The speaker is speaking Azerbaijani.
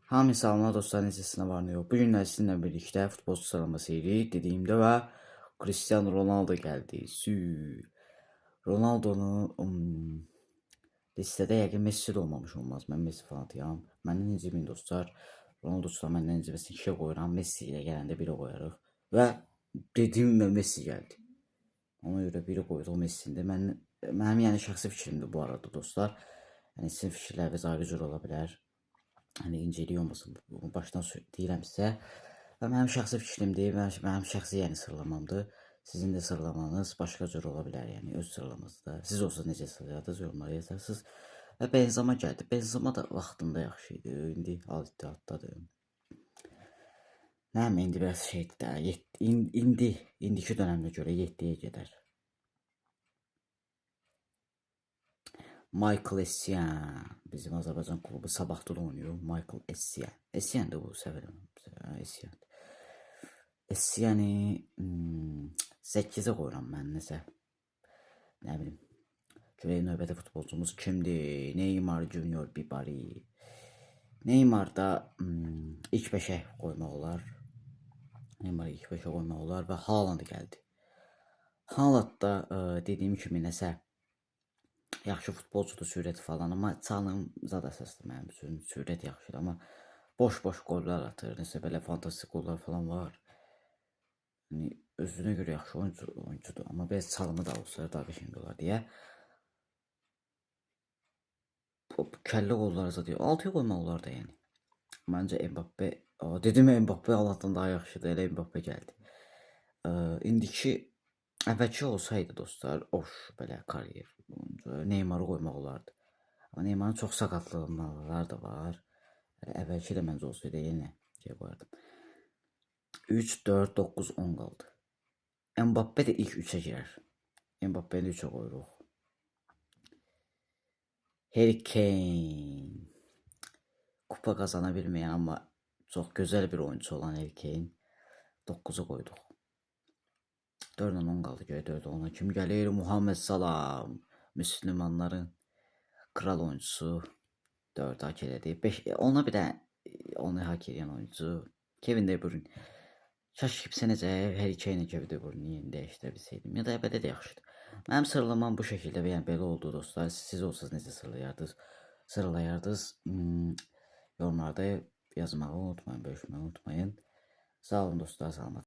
Hamı salamlar dostlar, necəsiniz, var ne yok. Bugün sizinlə birlikdə futbol sıralaması edirik dediyimdə və Cristiano Ronaldo gəldi. Ronaldo'nu listədə yəqin Messi də olmaz. Mən Messi fanatıyam. Məndən inciməyin dostlar. Ronaldo da məndən inciməsin. 2-yə qoyuram. Messi ilə gələndə 1-ə qoyarıq. Və dediyimdə Messi gəldi. Ona görə 1-ə qoyduq Messi'ndə. Mənim yəni şəxsi fikrimdir bu arada dostlar. Yəni sizin fikirləriniz ayrı cür ola bilər. Hani inceliyor olmasın, baştan deyirəm sizə. Və mənim şəxsi fikrimdir, mənim şəxsi yəni sıralamamdır. Sizin də sıralamanız başqa cür ola bilər, yəni öz sıralamanızda. Siz olsa necə sıraladınız, yorumlara yazarsınız. Və Benzema gəldi. Benzema da vaxtında yaxşı idi. İndi al-ittihaddadır. Nəyəm indi biraz şeydir də, indiki dönəmə görə 7-yə gedər. Michael Essien, bizim Azərbaycan klubu Sabahda da oynuyor. Michael Essien. Essien de bu severim. Essien. Essien'i 8'e qoyuram mən nəsə. Nə bilim. Görək növbəti futbolcumuz kimdir? Neymar Junior Bibari. Neymar da ilk 5'e qoymaq olar. Neymar ilk 5'e qoymaq olar və Haaland gəldi. Haaland da dediyim kimi nəsə yaxşı futbolcudur, sürəti falan, amma çalım zad əsasdır mənim üçün. Sürət yaxşıdır, amma boş qollar atır. Nəsə belə fantastik qollar falan var. Yəni özünə görə yaxşı oyuncudur, amma biraz çalımı da olsa daha qəşəng olar deyə. Kəllə qolları zad 6-ya qoymaq olar da yəni. Məncə Mbappe, dedim Mbappe Allahdan daha yaxşıdır, elə Mbappe gəldi. İndiki əvvəlki olsaydı dostlar, belə karyer oyuncu Neymar'ı qoymaq olardı. Amma Neymar'ın çox sakatlanmaları da var. Əvvəlki də məncə olsaydı yenə qoyardım. 3, 4, 9, 10 qaldı. Mbappe də ilk 3'ə girər. Mbappe'ni 3'ə qoyuruq. Harry Kane. Kupa qazana bilməyən, amma çox gözəl bir oyuncu olan Harry Kane 9'a qoyduq. 4'dən 10 qaldı. Görə 4'ə 10'a kim gəlir? Muhammed Salah. Müslümanların kral oyuncusu 4 hak elədi. 5 ona bir də onu hak edən oyuncu Kevin De Bruyne. Kaş kimsə necə Harry Kane Kevin De Bruyne yeni dəyişdirə bilsəydim. Ya da əbədə də yaxşıdır. Mənim sıralamam bu şəkildə və yəni belə oldu dostlar. Siz olsanız necə sıralayardınız? Yorumlarda yazmağı unutmayın, bölüşməyi unutmayın. Sağ olun dostlar, salamat.